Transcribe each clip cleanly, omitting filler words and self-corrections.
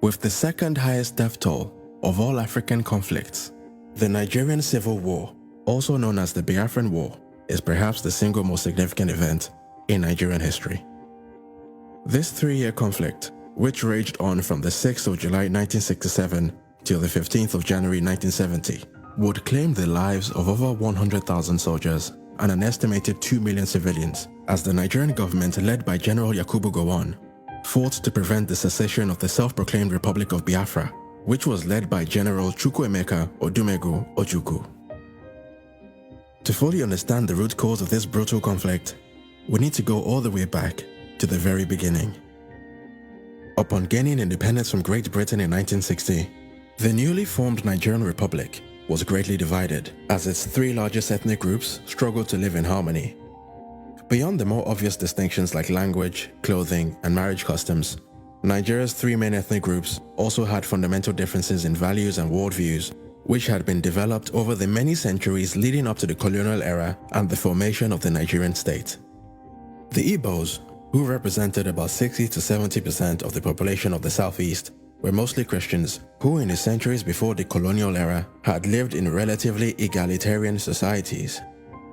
With the second highest death toll of all African conflicts, the Nigerian Civil War, also known as the Biafran War, is perhaps the single most significant event in Nigerian history. This 3-year conflict, which raged on from the 6th of July 1967 till the 15th of January 1970, would claim the lives of over 100,000 soldiers and an estimated 2 million civilians, as the Nigerian government, led by General Yakubu Gowon, fought to prevent the secession of the self-proclaimed Republic of Biafra, which was led by General Chukwuemeka Odumegu Ojukwu. To fully understand the root cause of this brutal conflict, we need to go all the way back to the very beginning. Upon gaining independence from Great Britain in 1960, the newly formed Nigerian Republic was greatly divided, as its 3 largest ethnic groups struggled to live in harmony. Beyond the more obvious distinctions like language, clothing, and marriage customs, Nigeria's 3 main ethnic groups also had fundamental differences in values and worldviews, which had been developed over the many centuries leading up to the colonial era and the formation of the Nigerian state. The Igbos, who represented about 60 to 70% of the population of the southeast, were mostly Christians who in the centuries before the colonial era had lived in relatively egalitarian societies.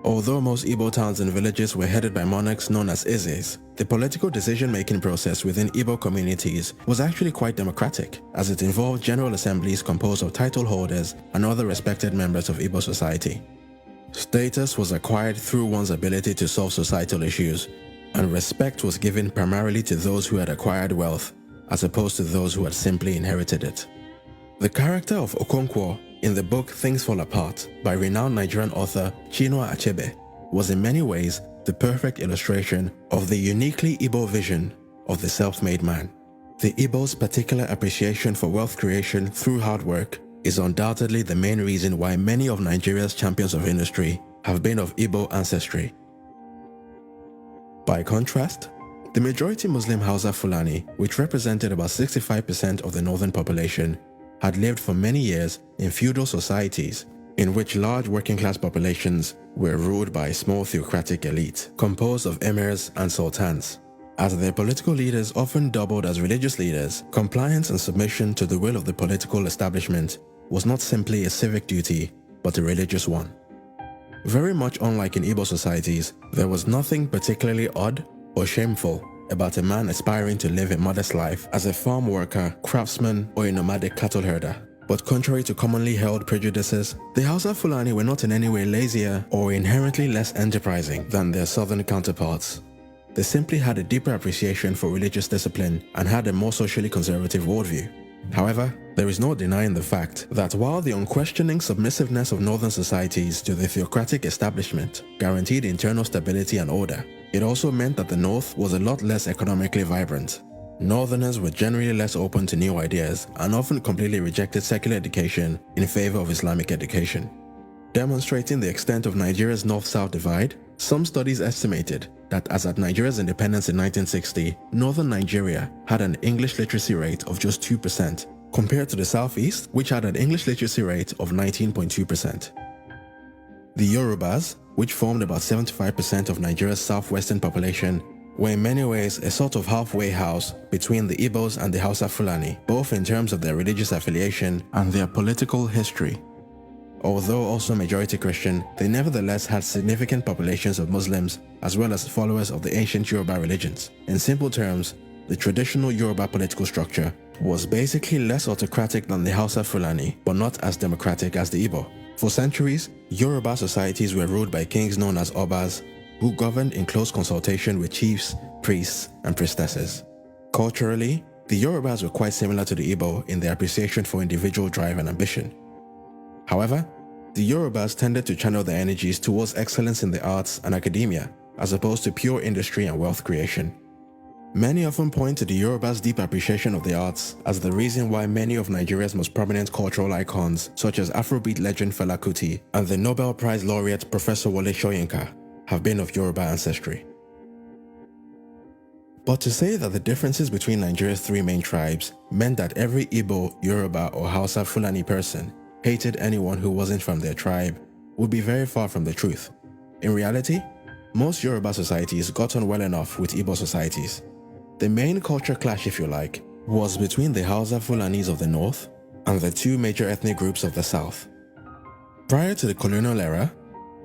Although most Igbo towns and villages were headed by monarchs known as Ezes, the political decision-making process within Igbo communities was actually quite democratic, as it involved general assemblies composed of title holders and other respected members of Igbo society. Status was acquired through one's ability to solve societal issues, and respect was given primarily to those who had acquired wealth, as opposed to those who had simply inherited it. The character of Okonkwo in the book Things Fall Apart by renowned Nigerian author Chinua Achebe was in many ways the perfect illustration of the uniquely Igbo vision of the self-made man. The Igbo's particular appreciation for wealth creation through hard work is undoubtedly the main reason why many of Nigeria's champions of industry have been of Igbo ancestry. By contrast, the majority Muslim Hausa Fulani, which represented about 65% of the northern population, had lived for many years in feudal societies in which large working-class populations were ruled by a small theocratic elite composed of emirs and sultans. As their political leaders often doubled as religious leaders, compliance and submission to the will of the political establishment was not simply a civic duty, but a religious one. Very much unlike in Igbo societies, there was nothing particularly odd or shameful about a man aspiring to live a modest life as a farm worker, craftsman, or a nomadic cattle herder. But contrary to commonly held prejudices, the Hausa Fulani were not in any way lazier or inherently less enterprising than their southern counterparts. They simply had a deeper appreciation for religious discipline and had a more socially conservative worldview. However, there is no denying the fact that while the unquestioning submissiveness of northern societies to the theocratic establishment guaranteed internal stability and order, it also meant that the North was a lot less economically vibrant. Northerners were generally less open to new ideas and often completely rejected secular education in favor of Islamic education. Demonstrating the extent of Nigeria's North-South divide, some studies estimated that as at Nigeria's independence in 1960, northern Nigeria had an English literacy rate of just 2%, compared to the Southeast, which had an English literacy rate of 19.2%. The Yorubas, which formed about 75% of Nigeria's southwestern population, were in many ways a sort of halfway house between the Igbos and the Hausa Fulani, both in terms of their religious affiliation and their political history. Although also majority Christian, they nevertheless had significant populations of Muslims as well as followers of the ancient Yoruba religions. In simple terms, the traditional Yoruba political structure was basically less autocratic than the Hausa Fulani, but not as democratic as the Igbo. For centuries, Yoruba societies were ruled by kings known as Obas, who governed in close consultation with chiefs, priests, and priestesses. Culturally, the Yorubas were quite similar to the Igbo in their appreciation for individual drive and ambition. However, the Yorubas tended to channel their energies towards excellence in the arts and academia, as opposed to pure industry and wealth creation. Many often point to the Yorubas' deep appreciation of the arts as the reason why many of Nigeria's most prominent cultural icons, such as Afrobeat legend Fela Kuti and the Nobel Prize laureate Professor Wole Soyinka, have been of Yoruba ancestry. But to say that the differences between Nigeria's 3 main tribes meant that every Igbo, Yoruba, or Hausa Fulani person hated anyone who wasn't from their tribe would be very far from the truth. In reality, most Yoruba societies got on well enough with Igbo societies. The main culture clash, if you like, was between the Hausa Fulanis of the north and the two major ethnic groups of the south. Prior to the colonial era,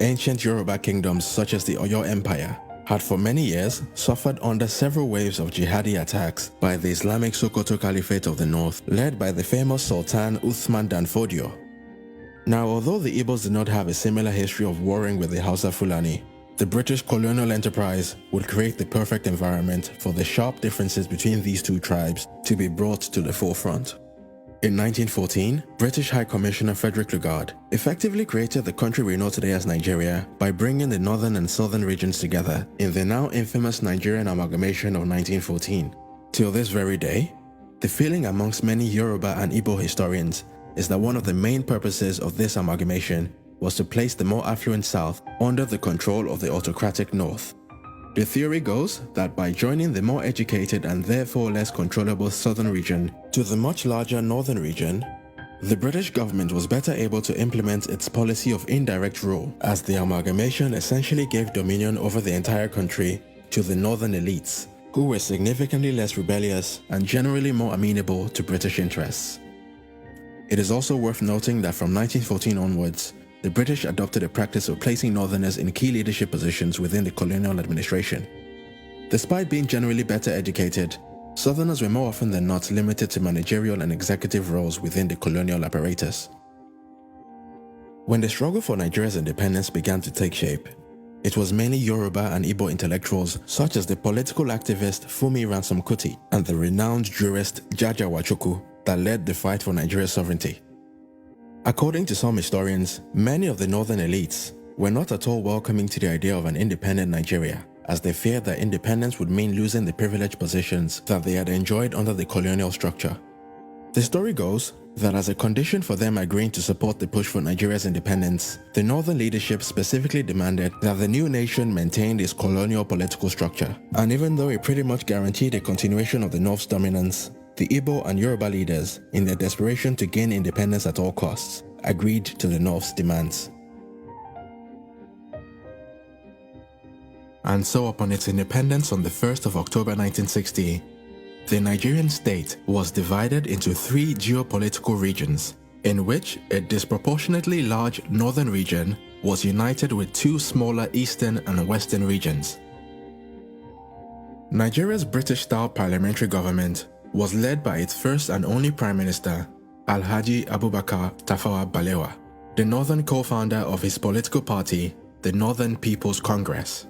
ancient Yoruba kingdoms such as the Oyo Empire had for many years suffered under several waves of jihadi attacks by the Islamic Sokoto Caliphate of the north, led by the famous Sultan Uthman Dan Fodio. Now, although the Igbos did not have a similar history of warring with the Hausa Fulani, the British colonial enterprise would create the perfect environment for the sharp differences between these two tribes to be brought to the forefront. In 1914, British High Commissioner Frederick Lugard effectively created the country we know today as Nigeria by bringing the northern and southern regions together in the now infamous Nigerian amalgamation of 1914. Till this very day, the feeling amongst many Yoruba and Igbo historians is that one of the main purposes of this amalgamation was to place the more affluent South under the control of the autocratic North. The theory goes that by joining the more educated and therefore less controllable southern region to the much larger northern region, the British government was better able to implement its policy of indirect rule, as the amalgamation essentially gave dominion over the entire country to the northern elites, who were significantly less rebellious and generally more amenable to British interests. It is also worth noting that from 1914 onwards, the British adopted a practice of placing northerners in key leadership positions within the colonial administration. Despite being generally better educated, southerners were more often than not limited to managerial and executive roles within the colonial apparatus. When the struggle for Nigeria's independence began to take shape, it was mainly Yoruba and Igbo intellectuals such as the political activist Fumi Ransom Kuti and the renowned jurist Jaja Wachukwu that led the fight for Nigeria's sovereignty. According to some historians, many of the northern elites were not at all welcoming to the idea of an independent Nigeria, as they feared that independence would mean losing the privileged positions that they had enjoyed under the colonial structure. The story goes that as a condition for them agreeing to support the push for Nigeria's independence, the northern leadership specifically demanded that the new nation maintain its colonial political structure. And even though it pretty much guaranteed a continuation of the North's dominance, the Igbo and Yoruba leaders, in their desperation to gain independence at all costs, agreed to the North's demands. And so upon its independence on the 1st of October 1960, the Nigerian state was divided into three geopolitical regions, in which a disproportionately large northern region was united with two smaller eastern and western regions. Nigeria's British-style parliamentary government was led by its first and only Prime Minister, Alhaji Abubakar Tafawa Balewa, the northern co-founder of his political party, the Northern People's Congress.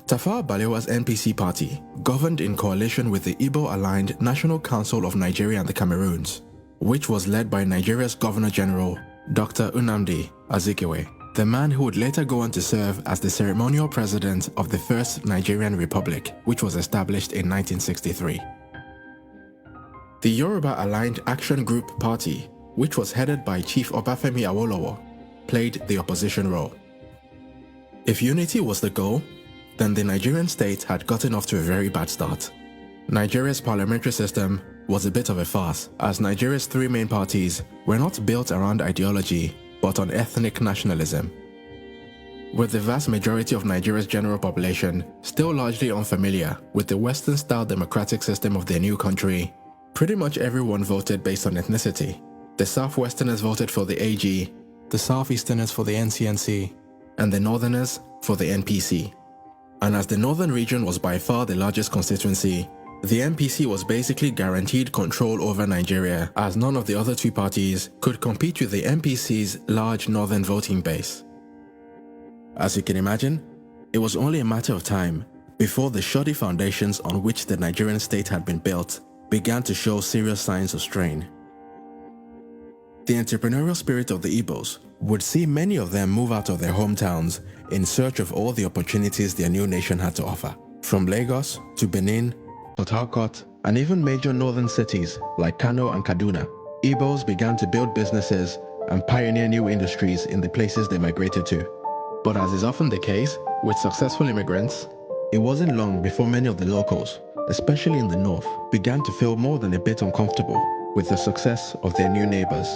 Tafawa Balewa's NPC party governed in coalition with the Igbo-aligned National Council of Nigeria and the Cameroons, which was led by Nigeria's Governor-General, Dr. Nnamdi Azikiwe, the man who would later go on to serve as the ceremonial president of the First Nigerian Republic, which was established in 1963. The Yoruba-aligned Action Group Party, which was headed by Chief Obafemi Awolowo, played the opposition role. If unity was the goal, then the Nigerian state had gotten off to a very bad start. Nigeria's parliamentary system was a bit of a farce, as Nigeria's three main parties were not built around ideology, but on ethnic nationalism. With the vast majority of Nigeria's general population still largely unfamiliar with the Western-style democratic system of their new country, pretty much everyone voted based on ethnicity. The Southwesterners voted for the AG, the Southeasterners for the NCNC, and the Northerners for the NPC. And as the northern region was by far the largest constituency, the NPC was basically guaranteed control over Nigeria, as none of the other two parties could compete with the NPC's large northern voting base. As you can imagine, it was only a matter of time before the shoddy foundations on which the Nigerian state had been built began to show serious signs of strain. The entrepreneurial spirit of the Igbos would see many of them move out of their hometowns in search of all the opportunities their new nation had to offer. From Lagos to Benin, Port Harcourt, and even major northern cities like Kano and Kaduna, Igbos began to build businesses and pioneer new industries in the places they migrated to. But as is often the case with successful immigrants, it wasn't long before many of the locals, especially in the north, began to feel more than a bit uncomfortable with the success of their new neighbors.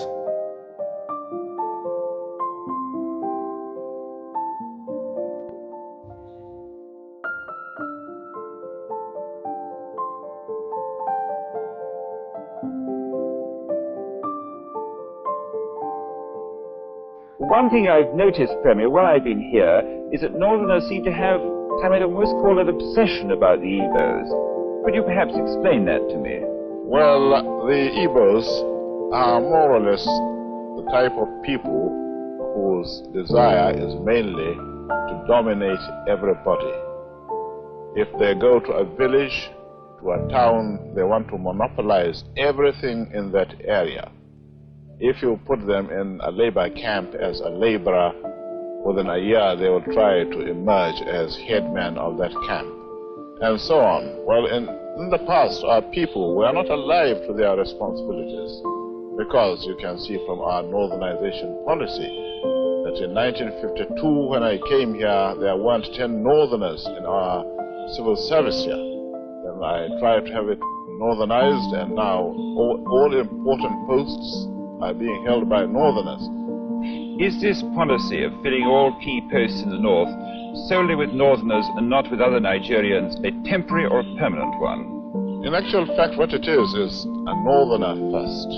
One thing I've noticed, Premier, while I've been here, is that Northerners seem to have, I might almost call it, obsession about the Igbos. Could you perhaps explain that to me? Well, the Igbos are more or less the type of people whose desire is mainly to dominate everybody. If they go to a village, to a town, they want to monopolize everything in that area. If you put them in a labor camp as a laborer, within a year they will try to emerge as headman of that camp, and so on. Well, in the past, our people were not alive to their responsibilities, because you can see from our northernization policy that in 1952, when I came here, there weren't 10 northerners in our civil service here. Then I tried to have it northernized, and now all important posts are being held by northerners. Is this policy of filling all key posts in the north solely with northerners and not with other Nigerians a temporary or permanent one? In actual fact, what it is a northerner first.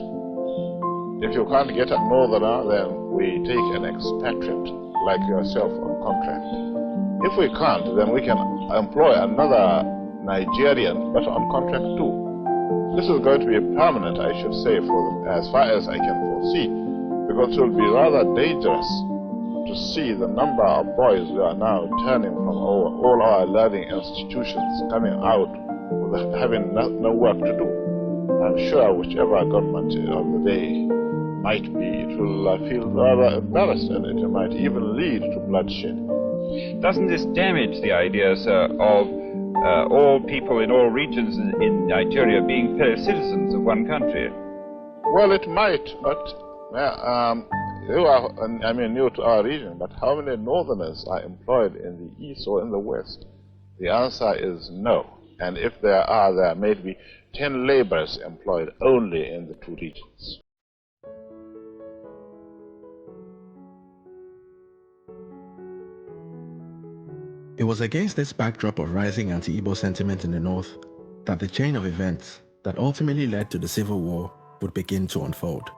If you can't get a northerner, then we take an expatriate like yourself on contract. If we can't, then we can employ another Nigerian, but on contract too. This is going to be permanent, I should say, for them, as far as I can foresee, because it will be rather dangerous to see the number of boys we are now turning from all our learning institutions coming out with having no work to do. I'm sure whichever government of the day might be, it will feel rather embarrassed, and it might even lead to bloodshed. Doesn't this damage the idea, sir, of all people in all regions in Nigeria being fellow citizens of one country? Well, it might, but you are, new to our region, but how many northerners are employed in the east or in the west? The answer is no. And if there are, there may be 10 laborers employed only in the two regions. It was against this backdrop of rising anti-Igbo sentiment in the north that the chain of events that ultimately led to the Civil War would begin to unfold.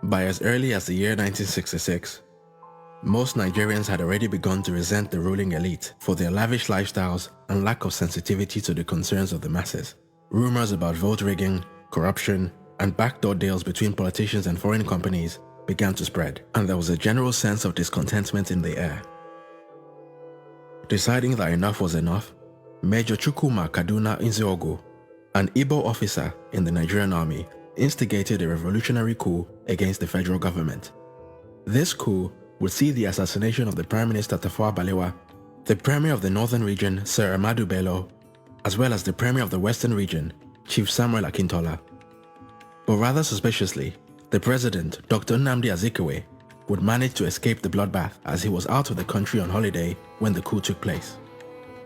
By as early as the year 1966, most Nigerians had already begun to resent the ruling elite for their lavish lifestyles and lack of sensitivity to the concerns of the masses. Rumors about vote rigging, corruption, and backdoor deals between politicians and foreign companies began to spread, and there was a general sense of discontentment in the air. Deciding that enough was enough, Major Chukwuma Kaduna Nzeogo, an Igbo officer in the Nigerian army, instigated a revolutionary coup against the federal government. This coup would see the assassination of the Prime Minister Tafawa Balewa, the Premier of the Northern Region Sir Amadu Bello, as well as the Premier of the Western Region, Chief Samuel Akintola. But rather suspiciously, the President, Dr. Nnamdi Azikiwe, would manage to escape the bloodbath as he was out of the country on holiday when the coup took place.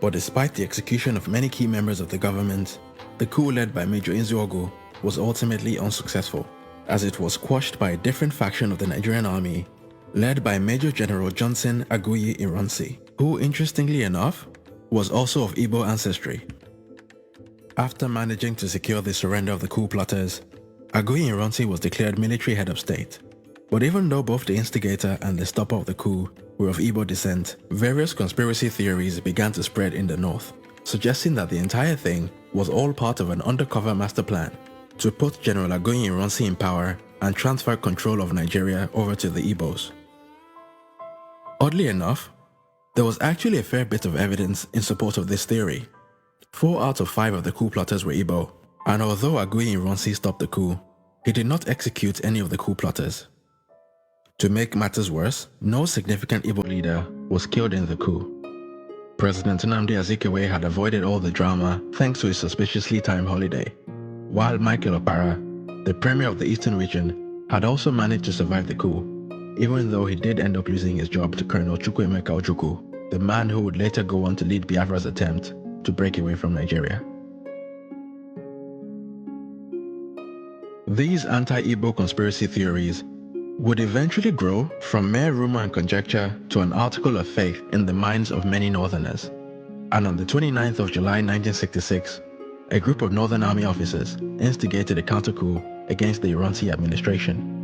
But despite the execution of many key members of the government, the coup led by Major Nzeogo was ultimately unsuccessful, as it was quashed by a different faction of the Nigerian army, led by Major General Johnson Aguiyi Ironsi, who, interestingly enough, was also of Igbo ancestry. After managing to secure the surrender of the coup plotters, Aguiyi Ironsi was declared military head of state. But even though both the instigator and the stopper of the coup were of Igbo descent, various conspiracy theories began to spread in the north, suggesting that the entire thing was all part of an undercover master plan to put General Aguiyi Ironsi in power and transfer control of Nigeria over to the Igbos. Oddly enough, there was actually a fair bit of evidence in support of this theory. 4 out of 5 of the coup plotters were Igbo, and although Aguiyi Ironsi stopped the coup, he did not execute any of the coup plotters. To make matters worse, no significant Igbo leader was killed in the coup. President Nnamdi Azikiwe had avoided all the drama thanks to his suspiciously timed holiday, while Michael Opara, the Premier of the Eastern Region, had also managed to survive the coup, even though he did end up losing his job to Colonel Chukwuemeka Ojukwu, the man who would later go on to lead Biafra's attempt to break away from Nigeria. These anti-Igbo conspiracy theories would eventually grow from mere rumor and conjecture to an article of faith in the minds of many Northerners. And on the 29th of July 1966, a group of Northern Army officers instigated a counter-coup against the Ironsi administration.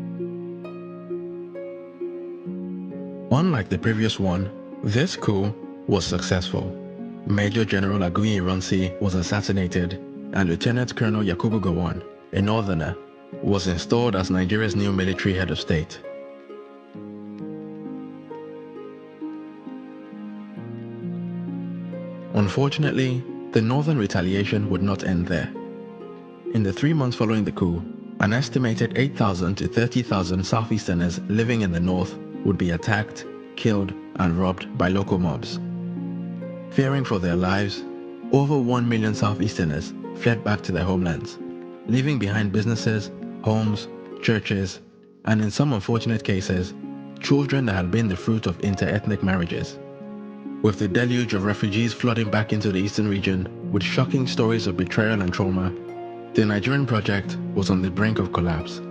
Unlike the previous one, this coup was successful. Major General Aguiyi Ironsi was assassinated, and Lieutenant Colonel Yakubu Gowon, a northerner, was installed as Nigeria's new military head of state. Unfortunately, the northern retaliation would not end there. In the 3 months following the coup, an estimated 8,000 to 30,000 Southeasterners living in the north would be attacked, killed, and robbed by local mobs. Fearing for their lives, over 1 million Southeasterners fled back to their homelands, leaving behind businesses, homes, churches, and in some unfortunate cases, children that had been the fruit of inter-ethnic marriages. With the deluge of refugees flooding back into the eastern region with shocking stories of betrayal and trauma, the Nigerian project was on the brink of collapse.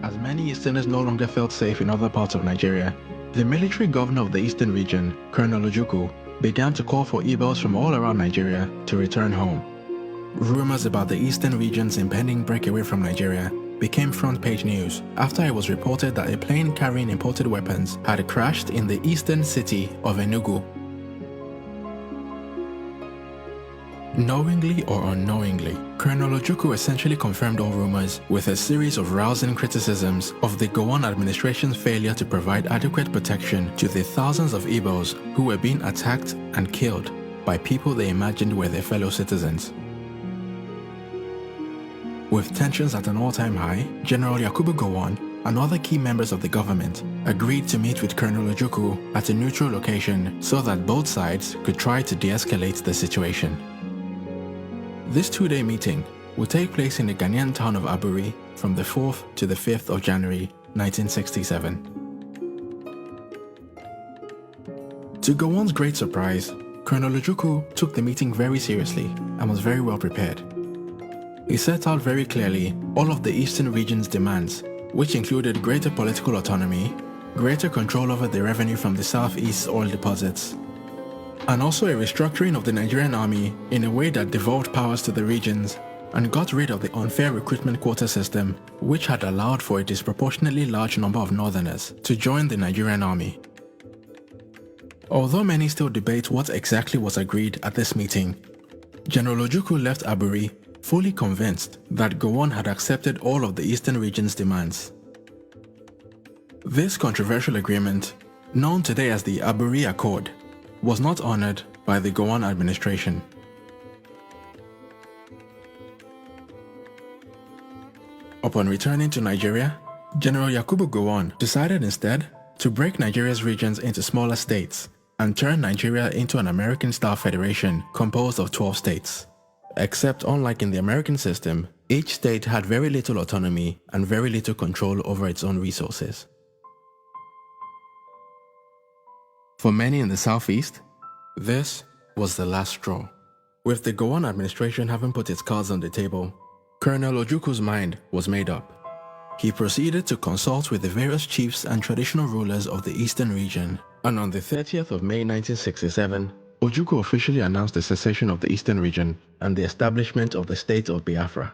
As many Easterners no longer felt safe in other parts of Nigeria, the military governor of the eastern region, Colonel Ojukwu, began to call for Igbos from all around Nigeria to return home. Rumors about the eastern region's impending breakaway from Nigeria became front-page news after it was reported that a plane carrying imported weapons had crashed in the eastern city of Enugu. Knowingly or unknowingly, Colonel Ojukwu essentially confirmed all rumors with a series of rousing criticisms of the Gowon administration's failure to provide adequate protection to the thousands of Igbos who were being attacked and killed by people they imagined were their fellow citizens. With tensions at an all-time high, General Yakubu Gowon and other key members of the government agreed to meet with Colonel Ojukwu at a neutral location so that both sides could try to de-escalate the situation. This 2-day meeting will take place in the Ghanaian town of Aburi from the 4th to the 5th of January 1967. To Gowon's great surprise, Colonel Ojukwu took the meeting very seriously and was very well prepared. He set out very clearly all of the eastern region's demands, which included greater political autonomy, greater control over the revenue from the southeast oil deposits, and also a restructuring of the Nigerian army in a way that devolved powers to the regions and got rid of the unfair recruitment quota system, which had allowed for a disproportionately large number of northerners to join the Nigerian army. Although many still debate what exactly was agreed at this meeting, General Ojukwu left Aburi fully convinced that Gowon had accepted all of the eastern region's demands. This controversial agreement, known today as the Aburi Accord, was not honored by the Gowon administration. Upon returning to Nigeria, General Yakubu Gowon decided instead to break Nigeria's regions into smaller states and turn Nigeria into an American-style federation composed of 12 states. Except unlike in the American system, each state had very little autonomy and very little control over its own resources. For many in the southeast, this was the last straw. With the Gowon administration having put its cards on the table, Colonel Ojukwu's mind was made up. He proceeded to consult with the various chiefs and traditional rulers of the eastern region, and on the 30th of May 1967, Ojukwu officially announced the secession of the eastern region and the establishment of the state of Biafra.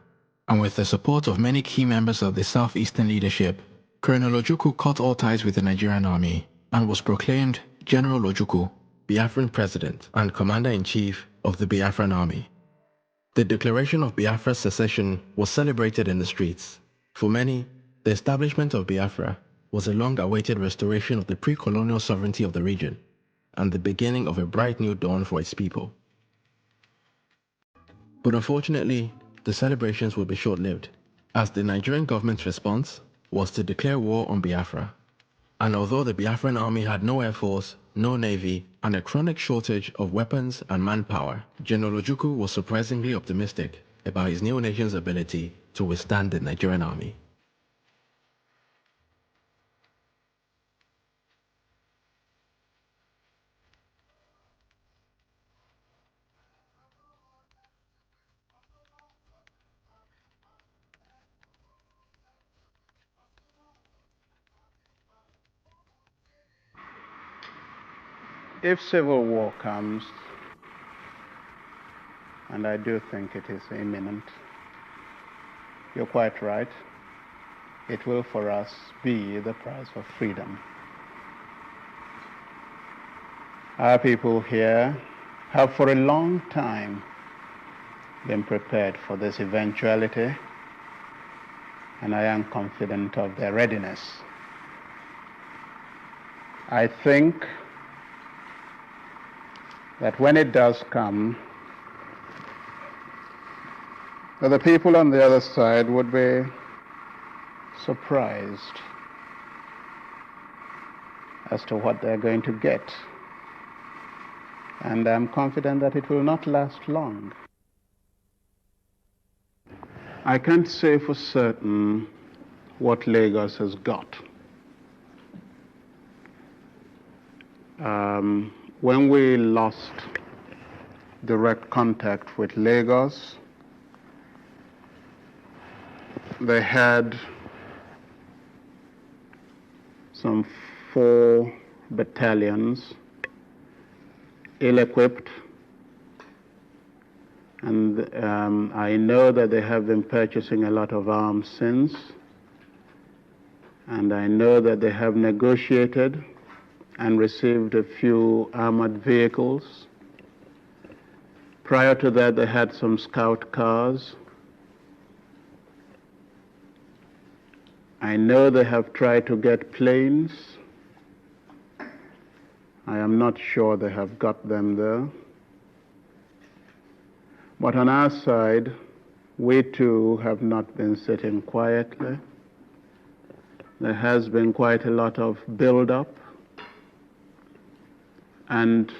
And with the support of many key members of the southeastern leadership, Colonel Ojukwu cut all ties with the Nigerian army and was proclaimed General Ojukwu, Biafran President and Commander-in-Chief of the Biafran Army. The declaration of Biafra's secession was celebrated in the streets. For many, the establishment of Biafra was a long-awaited restoration of the pre-colonial sovereignty of the region and the beginning of a bright new dawn for its people. But unfortunately, the celebrations would be short-lived, as the Nigerian government's response was to declare war on Biafra. And although the Biafran army had no air force, no navy, and a chronic shortage of weapons and manpower, General Ojukwu was surprisingly optimistic about his new nation's ability to withstand the Nigerian army. If civil war comes, and I do think it is imminent, you're quite right, it will for us be the price of freedom. Our people here have for a long time been prepared for this eventuality, and I am confident of their readiness. I think that when it does come, that the people on the other side would be surprised as to what they're going to get. And I'm confident that it will not last long. I can't say for certain what Lagos has got. When we lost direct contact with Lagos, they had some 4 battalions, ill-equipped, and I know that they have been purchasing a lot of arms since, and I know that they have negotiated and received a few armored vehicles. Prior to that, they had some scout cars. I know they have tried to get planes. I am not sure they have got them there. But on our side, we too have not been sitting quietly. There has been quite a lot of build-up. And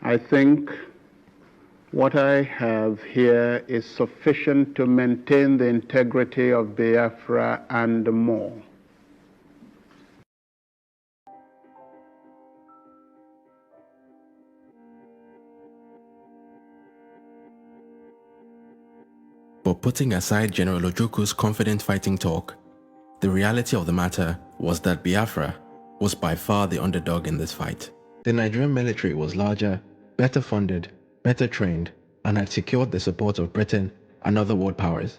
I think what I have here is sufficient to maintain the integrity of Biafra and more. But putting aside General Ojuku's confident fighting talk, the reality of the matter was that Biafra was by far the underdog in this fight. The Nigerian military was larger, better funded, better trained, and had secured the support of Britain and other world powers.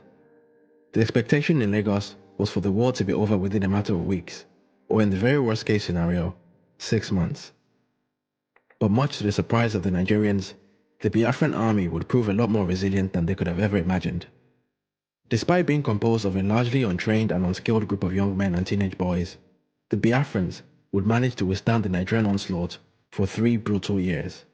The expectation in Lagos was for the war to be over within a matter of weeks, or in the very worst case scenario, 6 months. But much to the surprise of the Nigerians, the Biafran army would prove a lot more resilient than they could have ever imagined. Despite being composed of a largely untrained and unskilled group of young men and teenage boys, the Biafrans would manage to withstand the Nigerian onslaught for 3 brutal years.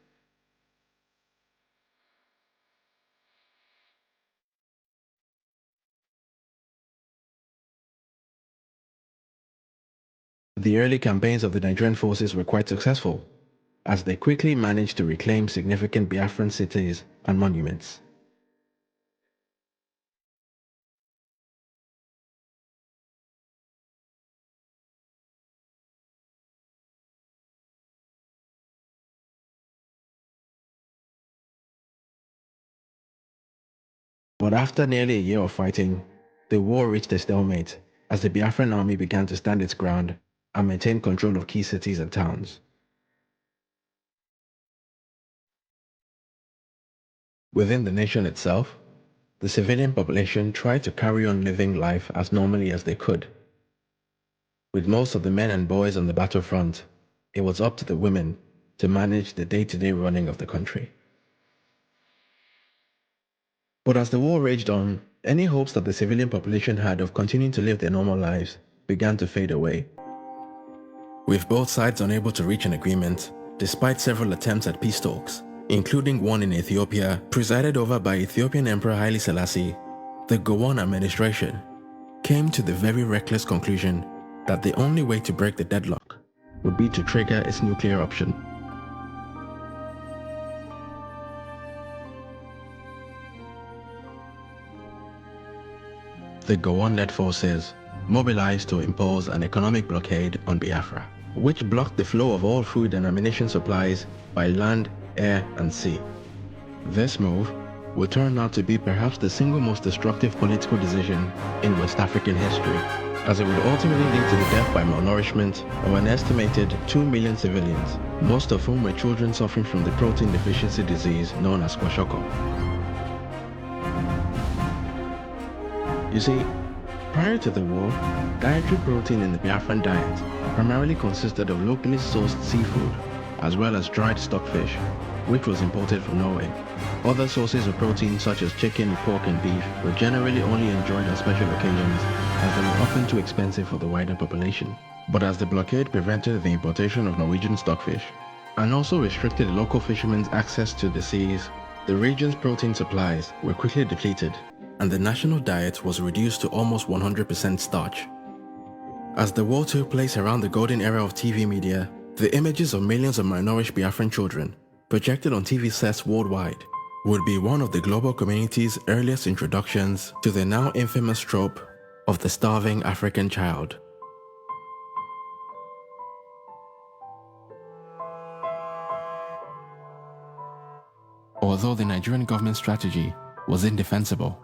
The early campaigns of the Nigerian forces were quite successful, as they quickly managed to reclaim significant Biafran cities and monuments. But after nearly a year of fighting, the war reached a stalemate as the Biafran army began to stand its ground and maintain control of key cities and towns. Within the nation itself, the civilian population tried to carry on living life as normally as they could. With most of the men and boys on the battlefront, it was up to the women to manage the day-to-day running of the country. But as the war raged on, any hopes that the civilian population had of continuing to live their normal lives began to fade away. With both sides unable to reach an agreement, despite several attempts at peace talks, including one in Ethiopia presided over by Ethiopian Emperor Haile Selassie, the Gowon administration came to the very reckless conclusion that the only way to break the deadlock would be to trigger its nuclear option. The Gowon-led forces mobilized to impose an economic blockade on Biafra, which blocked the flow of all food and ammunition supplies by land, air, and sea. This move would turn out to be perhaps the single most destructive political decision in West African history, as it would ultimately lead to the death by malnourishment of an estimated 2 million civilians, most of whom were children suffering from the protein deficiency disease known as kwashiorkor. You see, prior to the war, dietary protein in the Biafran diet primarily consisted of locally sourced seafood, as well as dried stockfish, which was imported from Norway. Other sources of protein such as chicken, pork and beef were generally only enjoyed on special occasions, as they were often too expensive for the wider population. But as the blockade prevented the importation of Norwegian stockfish, and also restricted local fishermen's access to the seas, the region's protein supplies were quickly depleted, and the national diet was reduced to almost 100% starch. As the war took place around the golden era of TV media, the images of millions of malnourished Biafran children, projected on TV sets worldwide, would be one of the global community's earliest introductions to the now infamous trope of the starving African child. Although the Nigerian government strategy was indefensible,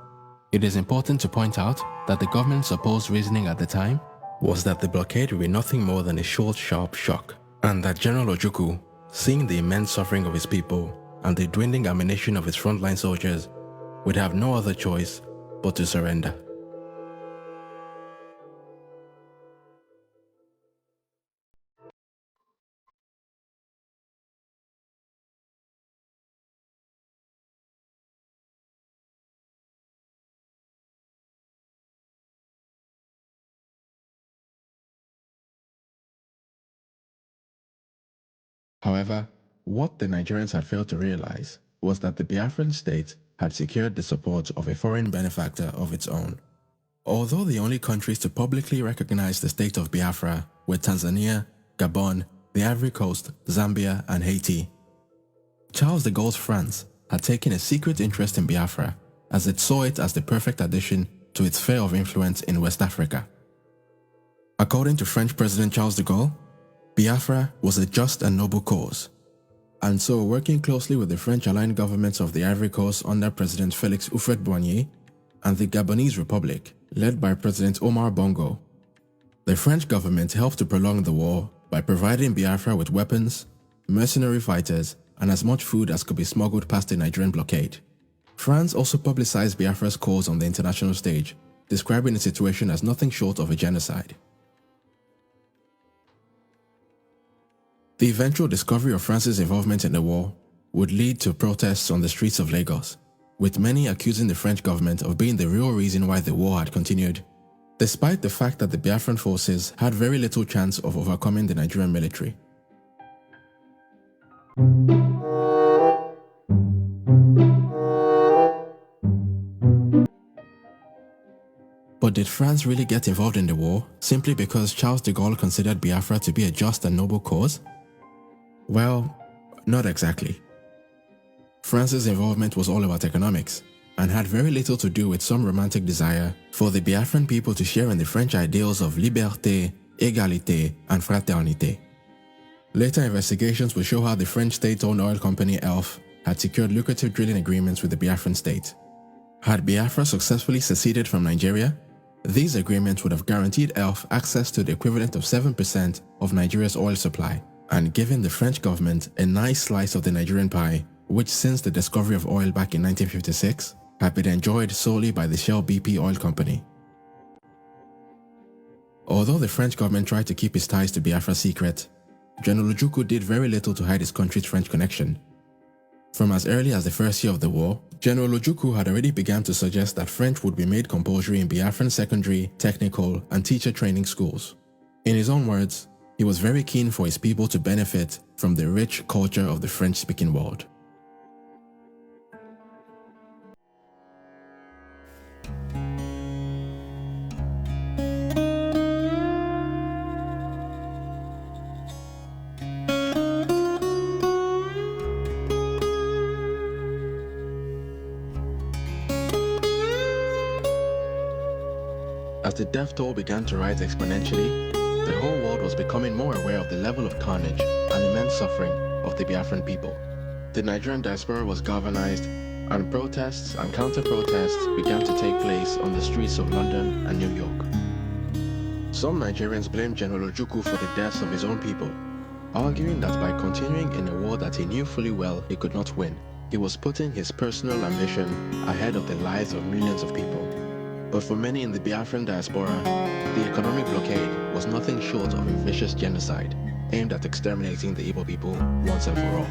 it is important to point out that the government's supposed reasoning at the time was that the blockade would be nothing more than a short, sharp shock, and that General Ojukwu, seeing the immense suffering of his people and the dwindling ammunition of his frontline soldiers, would have no other choice but to surrender. However, what the Nigerians had failed to realize was that the Biafran state had secured the support of a foreign benefactor of its own. Although the only countries to publicly recognize the state of Biafra were Tanzania, Gabon, the Ivory Coast, Zambia, and Haiti, Charles de Gaulle's France had taken a secret interest in Biafra, as it saw it as the perfect addition to its sphere of influence in West Africa. According to French President Charles de Gaulle, Biafra was a just and noble cause, and so working closely with the French-aligned governments of the Ivory Coast under President Félix Houphouët-Boigny and the Gabonese Republic, led by President Omar Bongo, the French government helped to prolong the war by providing Biafra with weapons, mercenary fighters, and as much food as could be smuggled past the Nigerian blockade. France also publicized Biafra's cause on the international stage, describing the situation as nothing short of a genocide. The eventual discovery of France's involvement in the war would lead to protests on the streets of Lagos, with many accusing the French government of being the real reason why the war had continued, despite the fact that the Biafran forces had very little chance of overcoming the Nigerian military. But did France really get involved in the war simply because Charles de Gaulle considered Biafra to be a just and noble cause? Well, not exactly. France's involvement was all about economics, and had very little to do with some romantic desire for the Biafran people to share in the French ideals of liberté, égalité, and fraternité. Later investigations will show how the French state-owned oil company ELF had secured lucrative drilling agreements with the Biafran state. Had Biafra successfully seceded from Nigeria, these agreements would have guaranteed ELF access to the equivalent of 7% of Nigeria's oil supply, and given the French government a nice slice of the Nigerian pie, which since the discovery of oil back in 1956, had been enjoyed solely by the Shell BP oil company. Although the French government tried to keep its ties to Biafra secret, General Ojukwu did very little to hide his country's French connection. From as early as the first year of the war, General Ojukwu had already begun to suggest that French would be made compulsory in Biafran secondary, technical, and teacher training schools. In his own words, he was very keen for his people to benefit from the rich culture of the French-speaking world. As the death toll began to rise exponentially, the whole world was becoming more aware of the level of carnage and immense suffering of the Biafran people. The Nigerian diaspora was galvanized and protests and counter-protests began to take place on the streets of London and New York. Some Nigerians blamed General Ojukwu for the deaths of his own people, arguing that by continuing in a war that he knew fully well he could not win, he was putting his personal ambition ahead of the lives of millions of people. But for many in the Biafran diaspora, the economic blockade was nothing short of a vicious genocide aimed at exterminating the Igbo people once and for all.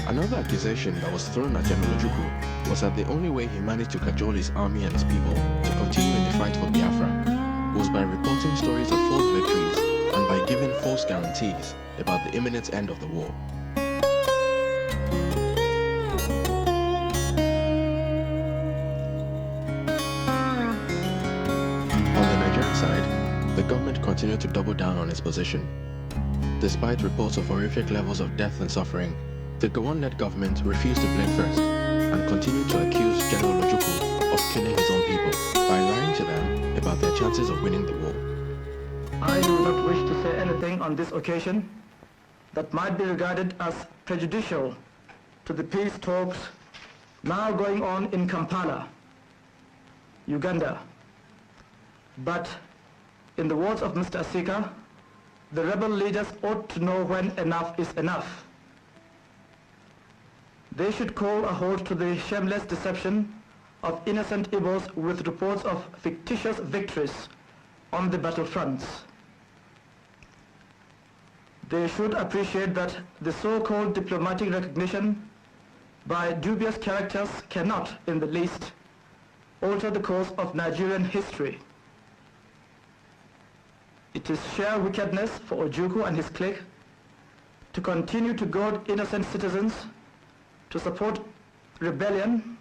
Another accusation that was thrown at General Ojukwu was that the only way he managed to cajole his army and his people to continue in the fight for Biafra was by reporting stories of false victories and by giving false guarantees about the imminent end of the war. On the Nigerian side, the government continued to double down on its position. Despite reports of horrific levels of death and suffering, the Gowon-led government refused to blame first and continued to accuse General Ojukwu of killing his own people by lying to them about their chances of winning the war. I do not wish to say anything on this occasion that might be regarded as prejudicial to the peace talks now going on in Kampala, Uganda. But in the words of Mr. Asika, the rebel leaders ought to know when enough is enough. They should call a halt to the shameless deception of innocent Igbos with reports of fictitious victories on the battlefronts. They should appreciate that the so-called diplomatic recognition by dubious characters cannot, in the least, alter the course of Nigerian history. It is sheer wickedness for Ojukwu and his clique to continue to goad innocent citizens to support rebellion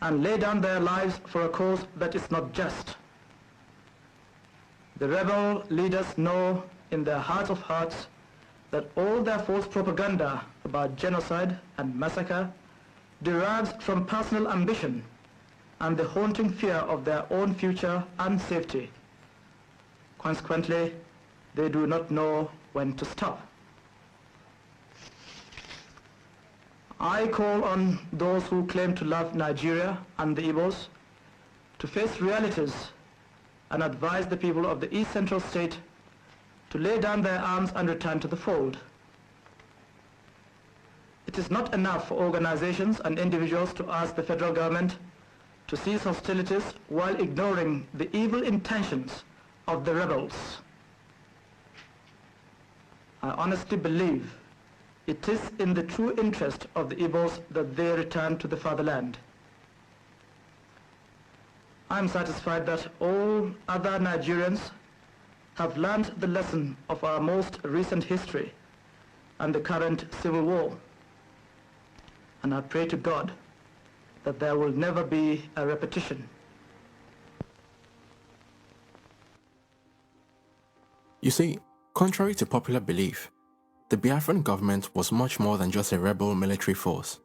and lay down their lives for a cause that is not just. The rebel leaders know in their hearts of hearts that all their false propaganda about genocide and massacre derives from personal ambition and the haunting fear of their own future and safety. Consequently, they do not know when to stop. I call on those who claim to love Nigeria and the Igbos to face realities and advise the people of the East Central State to lay down their arms and return to the fold. It is not enough for organizations and individuals to ask the federal government to cease hostilities while ignoring the evil intentions of the rebels. I honestly believe it is in the true interest of the Igbos that they return to the fatherland. I am satisfied that all other Nigerians have learned the lesson of our most recent history and the current civil war. And I pray to God that there will never be a repetition. You see, contrary to popular belief, the Biafran government was much more than just a rebel military force.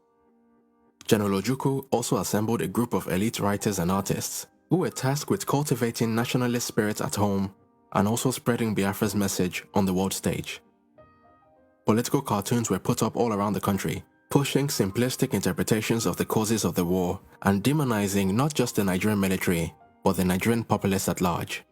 General Ojukwu also assembled a group of elite writers and artists who were tasked with cultivating nationalist spirit at home and also spreading Biafra's message on the world stage. Political cartoons were put up all around the country, pushing simplistic interpretations of the causes of the war and demonizing not just the Nigerian military, but the Nigerian populace at large.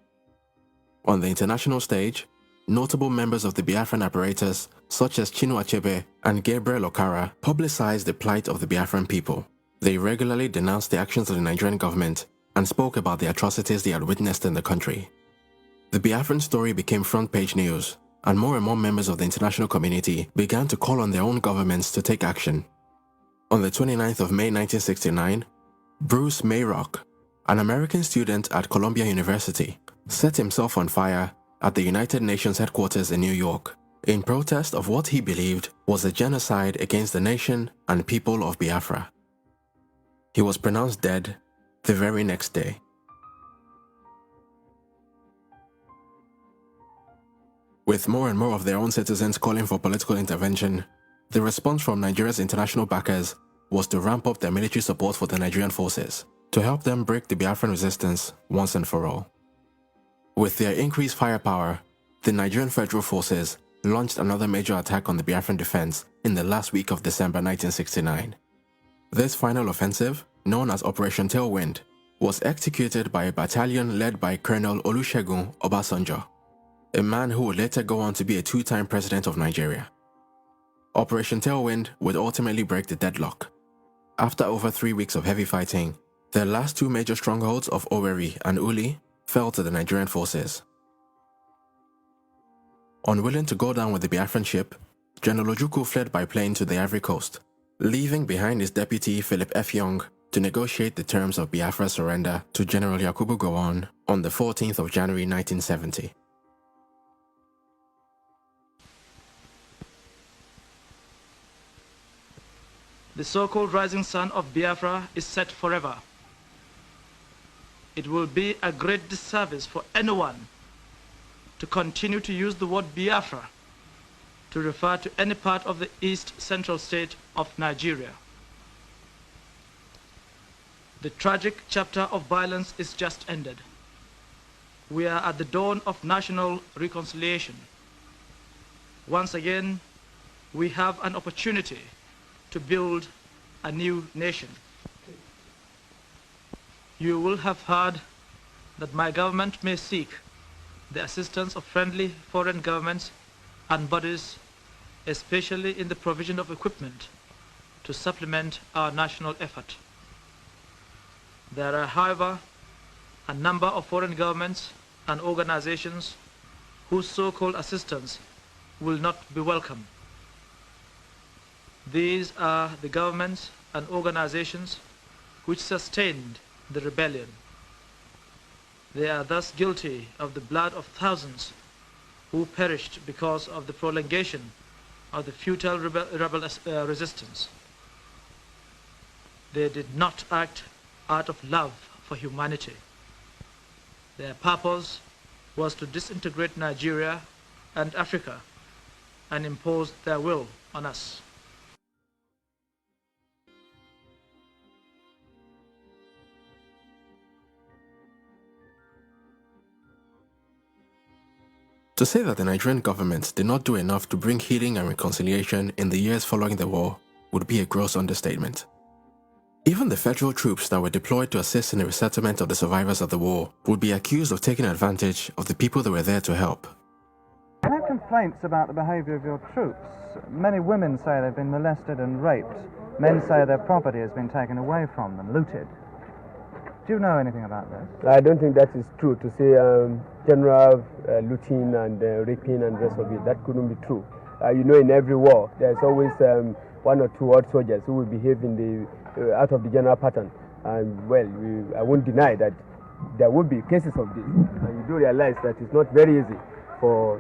On the international stage, notable members of the Biafran apparatus, such as Chinua Achebe and Gabriel Okara, publicized the plight of the Biafran people. They regularly denounced the actions of the Nigerian government and spoke about the atrocities they had witnessed in the country. The Biafran story became front-page news, and more members of the international community began to call on their own governments to take action. On the 29th of May 1969, Bruce Mayrock, an American student at Columbia University, set himself on fire at the United Nations headquarters in New York in protest of what he believed was a genocide against the nation and people of Biafra. He was pronounced dead the very next day. With more and more of their own citizens calling for political intervention, the response from Nigeria's international backers was to ramp up their military support for the Nigerian forces to help them break the Biafran resistance once and for all. With their increased firepower, the Nigerian Federal Forces launched another major attack on the Biafran defense in the last week of December 1969. This final offensive, known as Operation Tailwind, was executed by a battalion led by Colonel Olusegun Obasanjo, a man who would later go on to be a two-time president of Nigeria. Operation Tailwind would ultimately break the deadlock. After over 3 weeks of heavy fighting, the last two major strongholds of Owerri and Uli fell to the Nigerian forces. Unwilling to go down with the Biafran ship, General Ojukwu fled by plane to the Ivory Coast, leaving behind his deputy Philip F. Young to negotiate the terms of Biafra's surrender to General Yakubu Gowon on the 14th of January 1970. The so-called rising sun of Biafra is set forever. It will be a great disservice for anyone to continue to use the word Biafra to refer to any part of the East Central state of Nigeria. The tragic chapter of violence is just ended. We are at the dawn of national reconciliation. Once again, we have an opportunity to build a new nation. You will have heard that my government may seek the assistance of friendly foreign governments and bodies, especially in the provision of equipment to supplement our national effort. There are, however, a number of foreign governments and organizations whose so-called assistance will not be welcome. These are the governments and organizations which sustained the rebellion. They are thus guilty of the blood of thousands who perished because of the prolongation of the futile resistance. They did not act out of love for humanity. Their purpose was to disintegrate Nigeria and Africa and impose their will on us. To say that the Nigerian government did not do enough to bring healing and reconciliation in the years following the war would be a gross understatement. Even the federal troops that were deployed to assist in the resettlement of the survivors of the war would be accused of taking advantage of the people that were there to help. I have complaints about the behavior of your troops. Many women say they've been molested and raped. Men say their property has been taken away from them, looted. Do you know anything about this? I don't think that is true. To say general looting and raping and the rest of it, that couldn't be true. You know, in every war, there's always one or two odd soldiers who will behave in the out of the general pattern. And well, I won't deny that there will be cases of this. And you do realize that it's not very easy for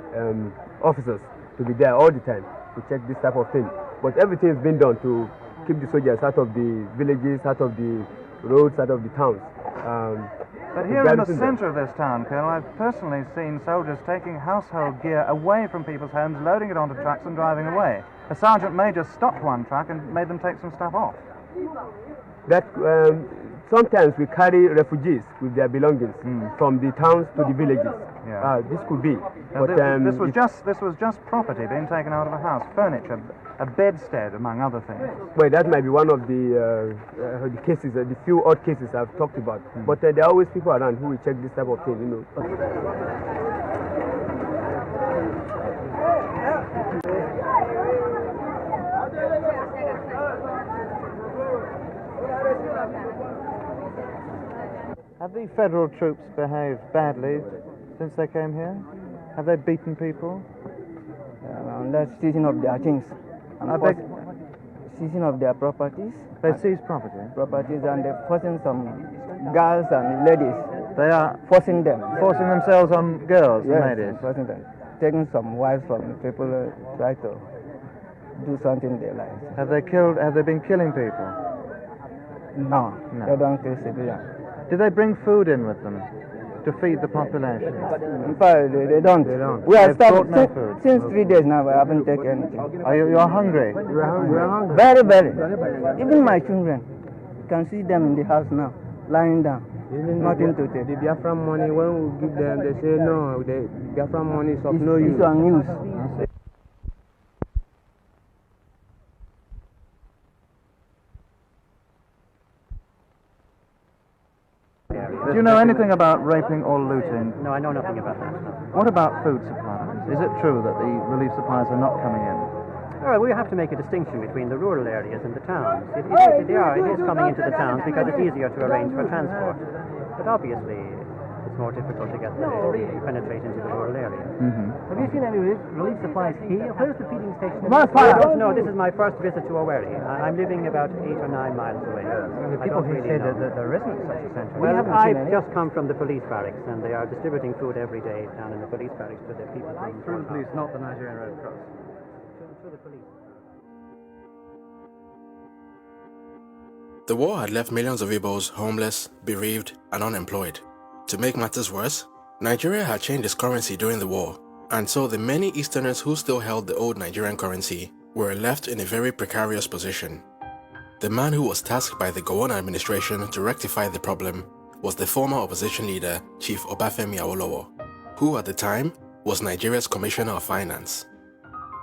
officers to be there all the time to check this type of thing. But everything has been done to keep the soldiers out of the villages, out of the roads, out of the towns. But here in the center of this town, Colonel, I've personally seen soldiers taking household gear away from people's homes, loading it onto trucks and driving away. A sergeant major stopped one truck and made them take some stuff off. That sometimes we carry refugees with their belongings from the towns to the villages. Yeah. This could be. But this was just property being taken out of a house, furniture, a bedstead, among other things. Well, that might be one of the cases, the few odd cases I've talked about. But there are always people around who will check this type of thing, you know. Have the federal troops behaved badly since they came here? Have they beaten people? That's seizing of their things. Seizing of their properties. They seize property? Properties, and they're forcing some girls and ladies. They are forcing them. Forcing themselves on girls and ladies? Forcing them. Taking some wives from people try to do something in their lives. Have they been killing people? No. They don't kill civilians. Do they bring food in with them to feed the population? In fact, they don't. We are starving since 3 days now. We haven't taken anything. You are hungry? We are hungry. Very, very. Even my children, you can see them in the house now, lying down. Nothing to take. The Biafran money, when we give them, they say no, the Biafran money is of no use. It's unused. Do you know anything about raping or looting? No, I know nothing about that. What about food supplies? Is it true that the relief supplies are not coming in? All right, we have to make a distinction between the rural areas and the towns. It is coming into the towns because it's easier to arrange for transport. But obviously, it's more difficult to penetrate into the rural area. Have you seen any relief supplies here? Where's the feeding station? I don't know. This is my first visit to Owerri. I'm living about 8 or 9 miles away. People who say that there isn't such a centre. Well, I've just come from the police barracks, and they are distributing food every day down in the police barracks to the people. Through the police, not the Nigerian Red Cross. Through the police. The war had left millions of Igbos homeless, bereaved, and unemployed. To make matters worse, Nigeria had changed its currency during the war, and so the many Easterners who still held the old Nigerian currency were left in a very precarious position. The man who was tasked by the Gowon administration to rectify the problem was the former opposition leader, Chief Obafemi Awolowo, who at the time was Nigeria's Commissioner of Finance.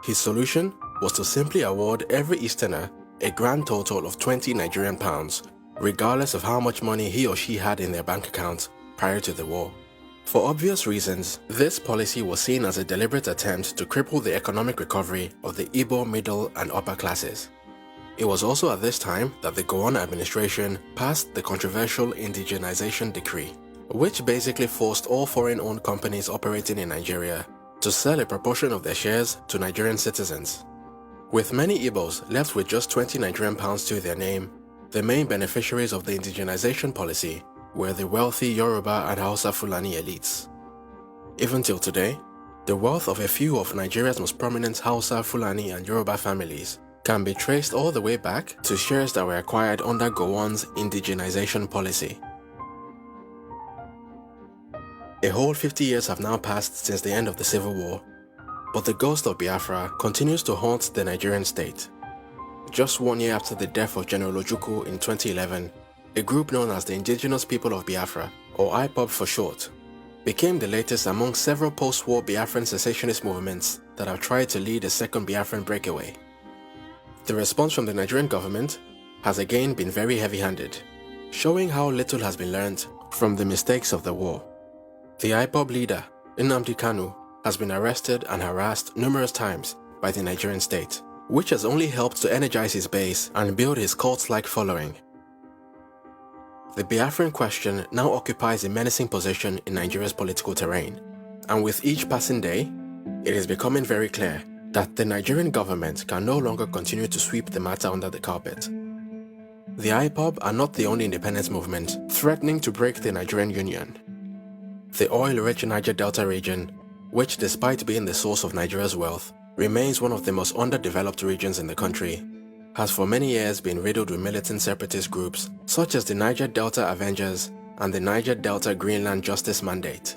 His solution was to simply award every Easterner a grand total of 20 Nigerian pounds, regardless of how much money he or she had in their bank account prior to the war. For obvious reasons, this policy was seen as a deliberate attempt to cripple the economic recovery of the Igbo middle and upper classes. It was also at this time that the Gowon administration passed the controversial indigenization decree, which basically forced all foreign-owned companies operating in Nigeria to sell a proportion of their shares to Nigerian citizens. With many Igbos left with just 20 Nigerian pounds to their name, the main beneficiaries of the indigenization policy were the wealthy Yoruba and Hausa Fulani elites. Even till today, the wealth of a few of Nigeria's most prominent Hausa, Fulani and Yoruba families can be traced all the way back to shares that were acquired under Gowon's indigenization policy. A whole 50 years have now passed since the end of the Civil War, but the ghost of Biafra continues to haunt the Nigerian state. Just 1 year after the death of General Ojukwu in 2011, a group known as the Indigenous People of Biafra, or IPOB for short, became the latest among several post-war Biafran secessionist movements that have tried to lead a second Biafran breakaway. The response from the Nigerian government has again been very heavy-handed, showing how little has been learned from the mistakes of the war. The IPOB leader, Nnamdi Kanu, has been arrested and harassed numerous times by the Nigerian state, which has only helped to energize his base and build his cult-like following. The Biafran question now occupies a menacing position in Nigeria's political terrain, and with each passing day, it is becoming very clear that the Nigerian government can no longer continue to sweep the matter under the carpet. The IPOB are not the only independence movement threatening to break the Nigerian Union. The oil-rich Niger Delta region, which despite being the source of Nigeria's wealth, remains one of the most underdeveloped regions in the country, has for many years been riddled with militant separatist groups such as the Niger Delta Avengers and the Niger Delta Greenland Justice Mandate.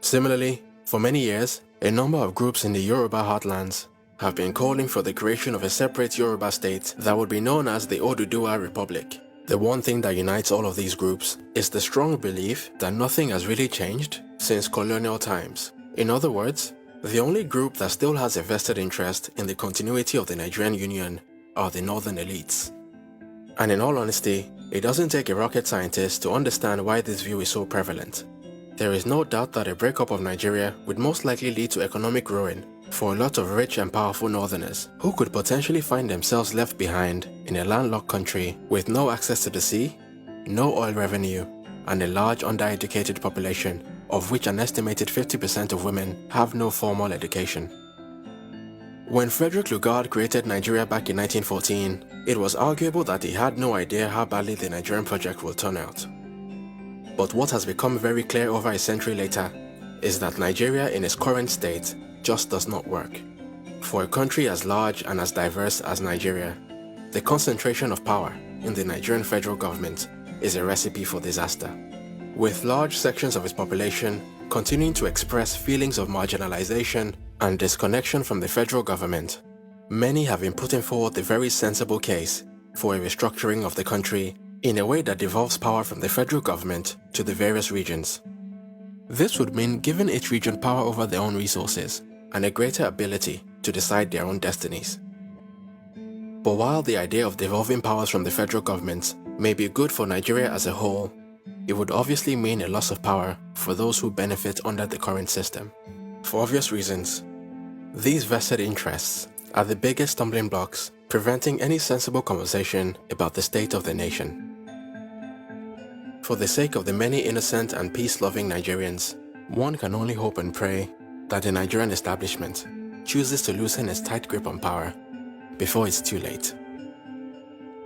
Similarly, for many years, a number of groups in the Yoruba heartlands have been calling for the creation of a separate Yoruba state that would be known as the Oduduwa Republic. The one thing that unites all of these groups is the strong belief that nothing has really changed since colonial times. In other words, the only group that still has a vested interest in the continuity of the Nigerian Union are the northern elites. And in all honesty, it doesn't take a rocket scientist to understand why this view is so prevalent. There is no doubt that a breakup of Nigeria would most likely lead to economic ruin for a lot of rich and powerful northerners who could potentially find themselves left behind in a landlocked country with no access to the sea, no oil revenue, and a large undereducated population, of which an estimated 50% of women have no formal education. When Frederick Lugard created Nigeria back in 1914, it was arguable that he had no idea how badly the Nigerian project will turn out. But what has become very clear over a century later is that Nigeria in its current state just does not work. For a country as large and as diverse as Nigeria, the concentration of power in the Nigerian federal government is a recipe for disaster. With large sections of its population continuing to express feelings of marginalization and disconnection from the federal government, many have been putting forward the very sensible case for a restructuring of the country in a way that devolves power from the federal government to the various regions. This would mean giving each region power over their own resources and a greater ability to decide their own destinies. But while the idea of devolving powers from the federal government may be good for Nigeria as a whole, it would obviously mean a loss of power for those who benefit under the current system. For obvious reasons, these vested interests are the biggest stumbling blocks preventing any sensible conversation about the state of the nation. For the sake of the many innocent and peace-loving Nigerians, one can only hope and pray that the Nigerian establishment chooses to loosen its tight grip on power before it's too late.